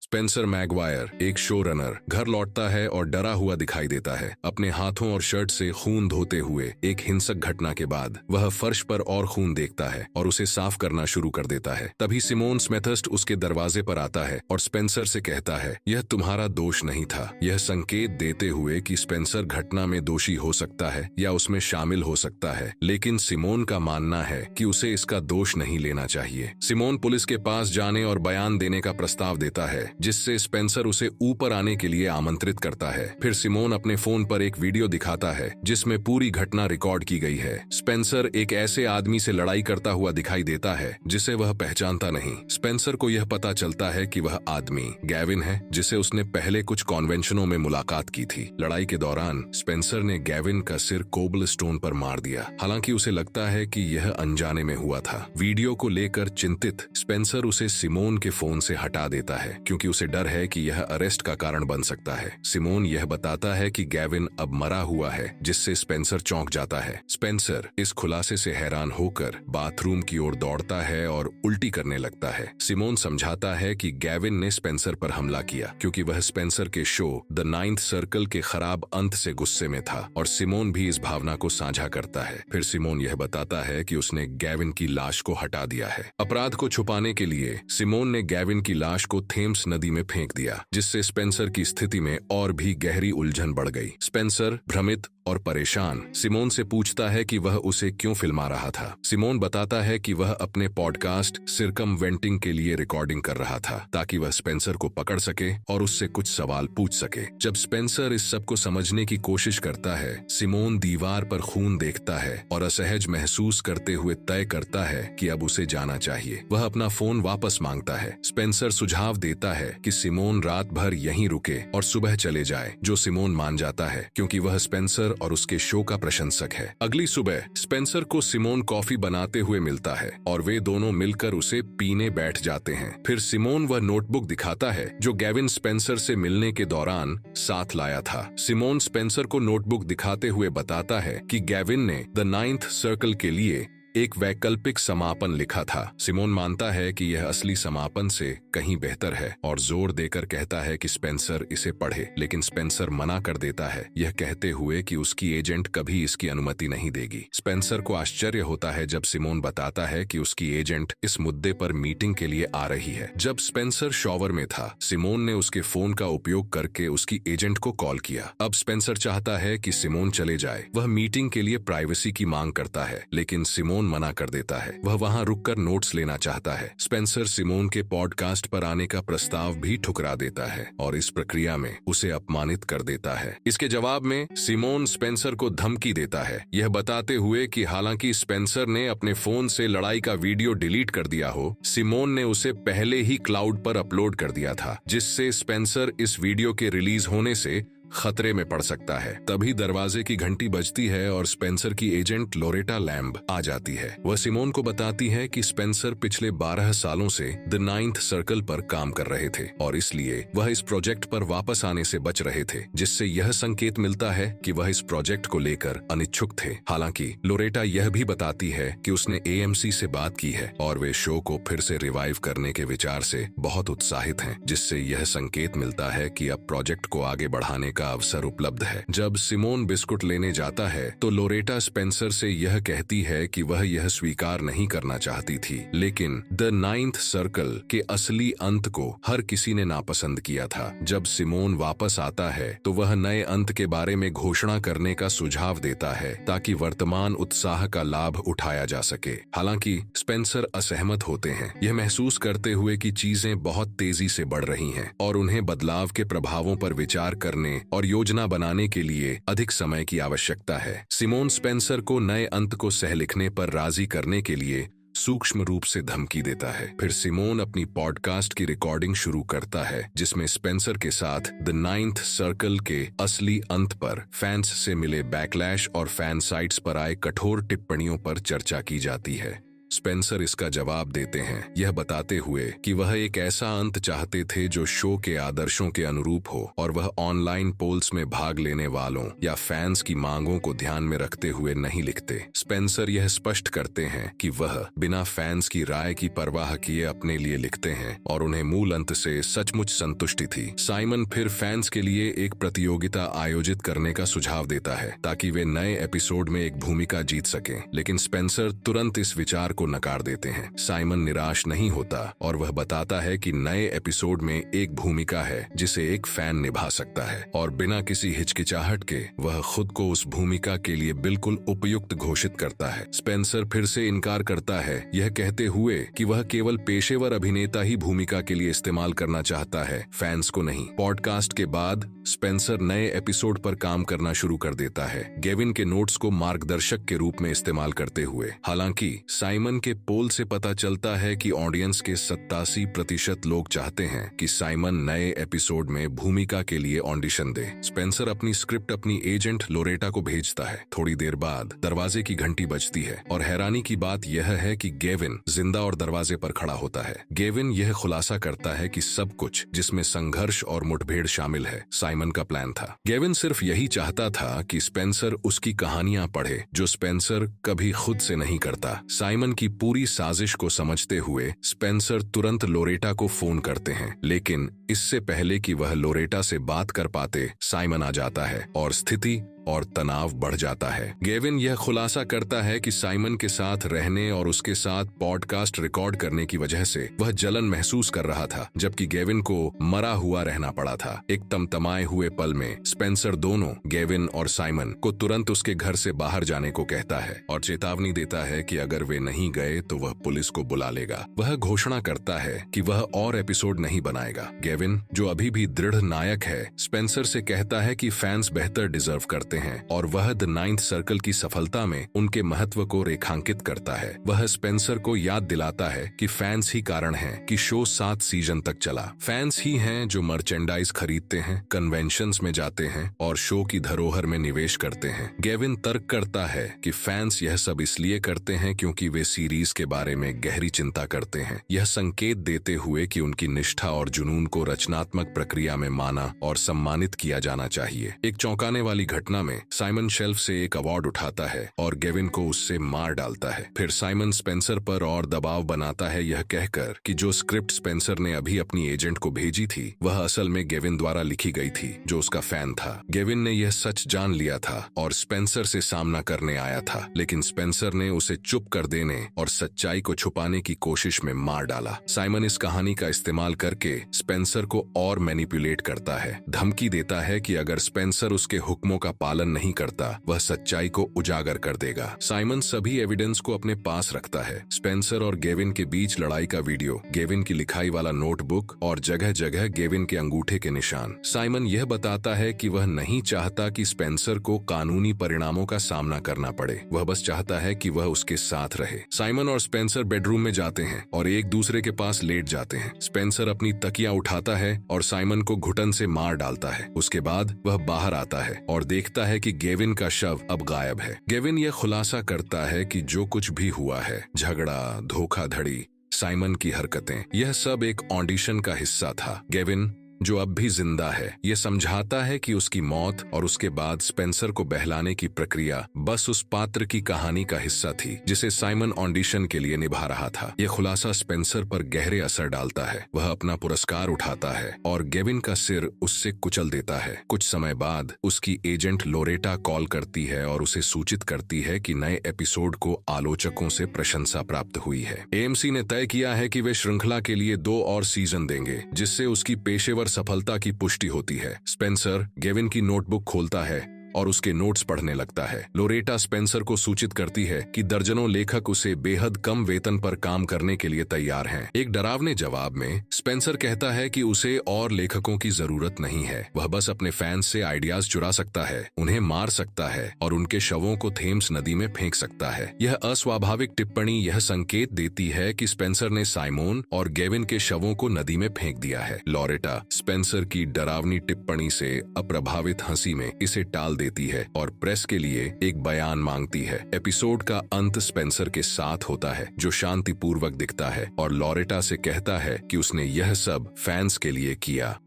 Spencer Maguire, एक show runner, घर लौटता है और डरा हुआ दिखाई देता है। अपने हाथों और शर्ट से खून धोते हुए एक हिंसक घटना के बाद वह फर्श पर और खून देखता है और उसे साफ करना शुरू कर देता है। तभी सिमोन स्मेथर्स्ट उसके दरवाजे पर आता है और स्पेंसर से कहता है, यह तुम्हारा दोष नहीं था। यह संकेत देते हुए कि स्पेंसर घटना में दोषी हो सकता है या उसमें शामिल हो सकता है, लेकिन सिमोन का मानना है कि उसे इसका दोष नहीं लेना चाहिए। सिमोन पुलिस के पास जाने और बयान देने का प्रस्ताव देता है, जिससे स्पेंसर उसे ऊपर आने के लिए आमंत्रित करता है। फिर सिमोन अपने फोन पर एक वीडियो दिखाता है जिसमें पूरी घटना रिकॉर्ड की गई है। स्पेंसर एक ऐसे आदमी से लड़ाई करता हुआ दिखाई देता है जिसे वह पहचानता नहीं। स्पेंसर को यह पता चलता है कि वह आदमी गैविन है, जिसे उसने पहले कुछ कॉन्वेंशनों में मुलाकात की थी। लड़ाई के दौरान स्पेंसर ने गैविन का सिर कोबलस्टोन पर मार दिया, हालांकि उसे लगता है कि यह अनजाने में हुआ था। वीडियो को लेकर चिंतित स्पेंसर उसे सिमोन के फोन से हटा देता है क्योंकि उसे डर है कि यह अरेस्ट का कारण बन सकता है। सिमोन यह बताता है कि गैविन अब मरा हुआ है, जिससे स्पेंसर चौंक जाता है। स्पेंसर इस खुलासे से हैरान होकर बाथरूम की ओर दौड़ता है और उल्टी करने लगता है। सिमोन समझाता है कि गैविन ने स्पेंसर पर हमला किया क्योंकि वह स्पेंसर के शो द नाइन्थ सर्कल के खराब अंत से गुस्से में था और सिमोन भी इस भावना को साझा करता है। फिर सिमोन यह बताता है कि उसने गैविन की लाश को हटा दिया है। अपराध को छुपाने के लिए सिमोन ने गैविन की लाश को थेम्स नदी में फेंक दिया, जिससे स्पेंसर की स्थिति में और भी गहरी उलझन बढ़ गई। स्पेंसर भ्रमित और परेशान सिमोन से पूछता है कि वह उसे क्यों फिल्मा रहा था। सिमोन बताता है कि वह अपने पॉडकास्ट सिरकमवेंटिंग के लिए रिकॉर्डिंग कर रहा था ताकि वह स्पेंसर को पकड़ सके और उससे कुछ सवाल पूछ सके। जब स्पेंसर इस सब को समझने की कोशिश करता है, सिमोन दीवार पर खून देखता है और असहज महसूस करते हुए तय करता है कि अब उसे जाना चाहिए। वह अपना फोन वापस मांगता है। स्पेंसर सुझाव देता है कि सिमोन रात भर यहीं रुके और सुबह चले जाए, जो सिमोन मान जाता है क्योंकि वह स्पेंसर और उसके शो का प्रशंसक है। अगली सुबह स्पेंसर को सिमोन कॉफी बनाते हुए मिलता है और वे दोनों मिलकर उसे पीने बैठ जाते हैं। फिर सिमोन वह नोटबुक दिखाता है जो गैविन स्पेंसर से मिलने के दौरान साथ लाया था। सिमोन स्पेंसर को नोटबुक दिखाते हुए बताता है कि गैविन ने द नाइन्थ सर्कल के लिए एक वैकल्पिक समापन लिखा था। सिमोन मानता है कि यह असली समापन से कहीं बेहतर है और जोर देकर कहता है कि स्पेंसर इसे पढ़े, लेकिन स्पेंसर मना कर देता है, यह कहते हुए कि उसकी एजेंट कभी इसकी अनुमति नहीं देगी। स्पेंसर को आश्चर्य होता है जब सिमोन बताता है कि उसकी एजेंट इस मुद्दे पर मीटिंग के लिए आ रही है। जब स्पेंसर शॉवर में था, सिमोन ने उसके फोन का उपयोग करके उसकी एजेंट को कॉल किया। अब स्पेंसर चाहता है कि सिमोन चले जाए। वह मीटिंग के लिए प्राइवेसी की मांग करता है, लेकिन सिमोन मना कर देता है। वह वहां रुककर नोट्स लेना चाहता है। स्पेंसर सिमोन के पॉडकास्ट पर आने का प्रस्ताव भी ठुकरा देता है और इस प्रक्रिया में उसे अपमानित कर देता है। इसके जवाब में सिमोन स्पेंसर को धमकी देता है, यह बताते हुए कि हालांकि स्पेंसर ने अपने फोन से लड़ाई का वीडियो डिलीट कर दिया हो, सिमोन ने उसे पहले ही क्लाउड पर अपलोड कर दिया था, जिससे स्पेंसर इस वीडियो के रिलीज होने से खतरे में पड़ सकता है। तभी दरवाजे की घंटी बजती है और स्पेंसर की एजेंट लोरेटा लैम्ब आ जाती है। वह सिमोन को बताती है कि स्पेंसर पिछले 12 सालों से द नाइन्थ सर्कल पर काम कर रहे थे और इसलिए वह इस प्रोजेक्ट पर वापस आने से बच रहे थे, जिससे यह संकेत मिलता है कि वह इस प्रोजेक्ट को लेकर अनिच्छुक थे। हालांकि लोरेटा यह भी बताती है कि उसने एएमसी से बात की है और वे शो को फिर से रिवाइव करने के विचार से बहुत उत्साहित हैं, जिससे यह संकेत मिलता है कि अब प्रोजेक्ट को आगे बढ़ाने का अवसर उपलब्ध है। जब सिमोन बिस्कुट लेने जाता है तो लोरेटा स्पेंसर से यह कहती है कि वह यह स्वीकार नहीं करना चाहती थी, लेकिन द नाइन्थ सर्कल के असली अंत को हर किसी ने नापसंद किया था। जब सिमोन वापस आता है तो वह नए अंत के बारे में घोषणा करने का सुझाव देता है ताकि वर्तमान उत्साह का लाभ उठाया जा सके। हालांकि स्पेंसर असहमत होते हैं, यह महसूस करते हुए कि चीजें बहुत तेजी से बढ़ रही हैं और उन्हें बदलाव के प्रभावों पर विचार करने और योजना बनाने के लिए अधिक समय की आवश्यकता है। सिमोन स्पेंसर को नए अंत को सह लिखने पर राजी करने के लिए सूक्ष्म रूप से धमकी देता है। फिर सिमोन अपनी पॉडकास्ट की रिकॉर्डिंग शुरू करता है, जिसमें स्पेंसर के साथ द नाइन्थ सर्कल के असली अंत पर फैंस से मिले बैकलैश और फैन साइट्स पर आए कठोर टिप्पणियों पर चर्चा की जाती है। स्पेंसर इसका जवाब देते हैं, यह बताते हुए कि वह एक ऐसा अंत चाहते थे जो शो के आदर्शों के अनुरूप हो और वह ऑनलाइन पोल्स में भाग लेने वालों या फैंस की मांगों को ध्यान में रखते हुए नहीं लिखते। स्पेंसर यह स्पष्ट करते हैं कि वह बिना फैंस की राय की परवाह किए अपने लिए लिखते हैं और उन्हें मूल अंत से सचमुच संतुष्टि थी। साइमन फिर फैंस के लिए एक प्रतियोगिता आयोजित करने का सुझाव देता है ताकि वे नए एपिसोड में एक भूमिका जीत सकें, लेकिन स्पेंसर तुरंत इस विचार को नकार देते हैं। साइमन निराश नहीं होता और वह बताता है कि नए एपिसोड में एक भूमिका है जिसे एक फैन निभा सकता है और बिना किसी हिचकिचाहट के वह खुद को उस भूमिका के लिए बिल्कुल उपयुक्त घोषित करता है। स्पेंसर फिर से इनकार करता है, यह कहते हुए कि वह केवल पेशेवर अभिनेता ही भूमिका के लिए इस्तेमाल करना चाहता है, फैंस को नहीं। पॉडकास्ट के बाद स्पेंसर नए एपिसोड पर काम करना शुरू कर देता है, गेविन के नोट्स को मार्गदर्शक के रूप में इस्तेमाल करते हुए। हालांकि साइमन के पोल से पता चलता है कि ऑडियंस के 87% लोग चाहते हैं कि साइमन नए एपिसोड में भूमिका के लिए ऑडिशन दे। स्पेंसर अपनी स्क्रिप्ट अपनी एजेंट लोरेटा को भेजता है। थोड़ी देर बाद दरवाजे की घंटी बजती है और हैरानी की बात यह है कि गेविन जिंदा और दरवाजे पर खड़ा होता है। गेविन यह खुलासा करता है कि सब कुछ, जिसमें संघर्ष और मुठभेड़ शामिल है, साइमन का प्लान था। गेविन सिर्फ यही चाहता था कि स्पेंसर उसकी कहानियां पढ़े, जो स्पेंसर कभी खुद से नहीं करता। साइमन की पूरी साजिश को समझते हुए स्पेंसर तुरंत लोरेटा को फोन करते हैं, लेकिन इससे पहले कि वह लोरेटा से बात कर पाते, साइमन आ जाता है और स्थिति और तनाव बढ़ जाता है। गेविन यह खुलासा करता है कि साइमन के साथ रहने और उसके साथ पॉडकास्ट रिकॉर्ड करने की वजह से वह जलन महसूस कर रहा था, जबकि गेविन को मरा हुआ रहना पड़ा था। एक तमतमाए हुए पल में स्पेंसर दोनों गेविन और साइमन को तुरंत उसके घर से बाहर जाने को कहता है और चेतावनी देता है कि अगर वे नहीं गए तो वह पुलिस को बुला लेगा। वह घोषणा करता है कि वह और एपिसोड नहीं बनाएगा। गेविन, जो अभी भी दृढ़ नायक है, स्पेंसर से कहता है कि फैंस बेहतर डिजर्व करते हैं और वह द नाइन्थ सर्कल की सफलता में उनके महत्व को रेखांकित करता है। वह स्पेंसर को याद दिलाता है कि फैंस ही कारण हैं कि शो 7 सीजन तक चला। फैंस ही हैं जो मर्चेंडाइज खरीदते हैं, कन्वेंशंस में जाते हैं और शो की धरोहर में निवेश करते हैं। गेविन तर्क करता है कि फैंस यह सब इसलिए करते हैं क्योंकि वे सीरीज के बारे में गहरी चिंता करते हैं, यह संकेत देते हुए कि उनकी निष्ठा और जुनून को रचनात्मक प्रक्रिया में माना और सम्मानित किया जाना चाहिए। एक चौंकाने वाली घटना में साइमन शेल्फ से एक अवार्ड उठाता है और गेविन को उससे मार डालता है। फिर साइमन स्पेंसर पर और दबाव बनाता है, यह कहकर कि जो स्क्रिप्ट स्पेंसर ने अभी अपनी एजेंट को भेजी थी वह असल में गेविन द्वारा लिखी गई थी, जो उसका फैन था। गेविन ने यह सच जान लिया था और स्पेंसर से सामना करने आया था, लेकिन स्पेंसर ने उसे चुप कर देने और सच्चाई को छुपाने की कोशिश में मार डाला। साइमन इस कहानी का इस्तेमाल करके स्पेंसर को और मैनिपुलेट करता है, धमकी देता है कि अगर स्पेंसर उसके हुक्मों का पालन नहीं करता वह सच्चाई को उजागर कर देगा। साइमन सभी एविडेंस को अपने पास रखता है, स्पेंसर और गेविन के बीच लड़ाई का वीडियो, गेविन की लिखाई वाला नोटबुक और जगह जगह गेविन के अंगूठे के निशान। साइमन यह बताता है कि वह नहीं चाहता कि स्पेंसर को कानूनी परिणामों का सामना करना पड़े, वह बस चाहता है कि वह उसके साथ रहे। साइमन और स्पेंसर बेडरूम में जाते हैं और एक दूसरे के पास लेट जाते हैं। स्पेंसर अपनी तकिया उठाता है और साइमन को घुटन से मार डालता है। उसके बाद वह बाहर आता है और देखता है कि गेविन का शव अब गायब है। गेविन यह खुलासा करता है कि जो कुछ भी हुआ है, झगड़ा, धोखाधड़ी, साइमन की हरकतें, यह सब एक ऑडिशन का हिस्सा था। गेविन, जो अब भी जिंदा है, ये समझाता है कि उसकी मौत और उसके बाद स्पेंसर को बहलाने की प्रक्रिया बस उस पात्र की कहानी का हिस्सा थी जिसे साइमन ऑडिशन के लिए निभा रहा था। यह खुलासा स्पेंसर पर गहरे असर डालता है। वह अपना पुरस्कार उठाता है और गेविन का सिर उससे कुचल देता है। कुछ समय बाद उसकी एजेंट लोरेटा कॉल करती है और उसे सूचित करती है कि नए एपिसोड को आलोचकों से प्रशंसा प्राप्त हुई है। एएमसी ने तय किया है कि वे श्रृंखला के लिए 2 और सीजन देंगे, जिससे उसकी पेशेवर सफलता की पुष्टि होती है। स्पेंसर गेविन की नोटबुक खोलता है और उसके नोट्स पढ़ने लगता है। लोरेटा स्पेंसर को सूचित करती है कि दर्जनों लेखक उसे बेहद कम वेतन पर काम करने के लिए तैयार हैं। एक डरावने जवाब में स्पेंसर कहता है कि उसे और लेखकों की जरूरत नहीं है, वह बस अपने फैंस से आइडियाज चुरा सकता है, उन्हें मार सकता है और उनके शवों को थेम्स नदी में फेंक सकता है। यह अस्वाभाविक टिप्पणी यह संकेत देती है कि स्पेंसर ने साइमोन और गेविन के शवों को नदी में फेंक दिया है। लोरेटा स्पेंसर की डरावनी टिप्पणी से अप्रभावित हंसी में इसे टाल देती है और प्रेस के लिए एक बयान मांगती है। एपिसोड का अंत स्पेंसर के साथ होता है, जो शांतिपूर्वक दिखता है और लॉरेटा से कहता है कि उसने यह सब फैंस के लिए किया।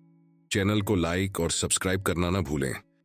चैनल को लाइक और सब्सक्राइब करना ना भूलें।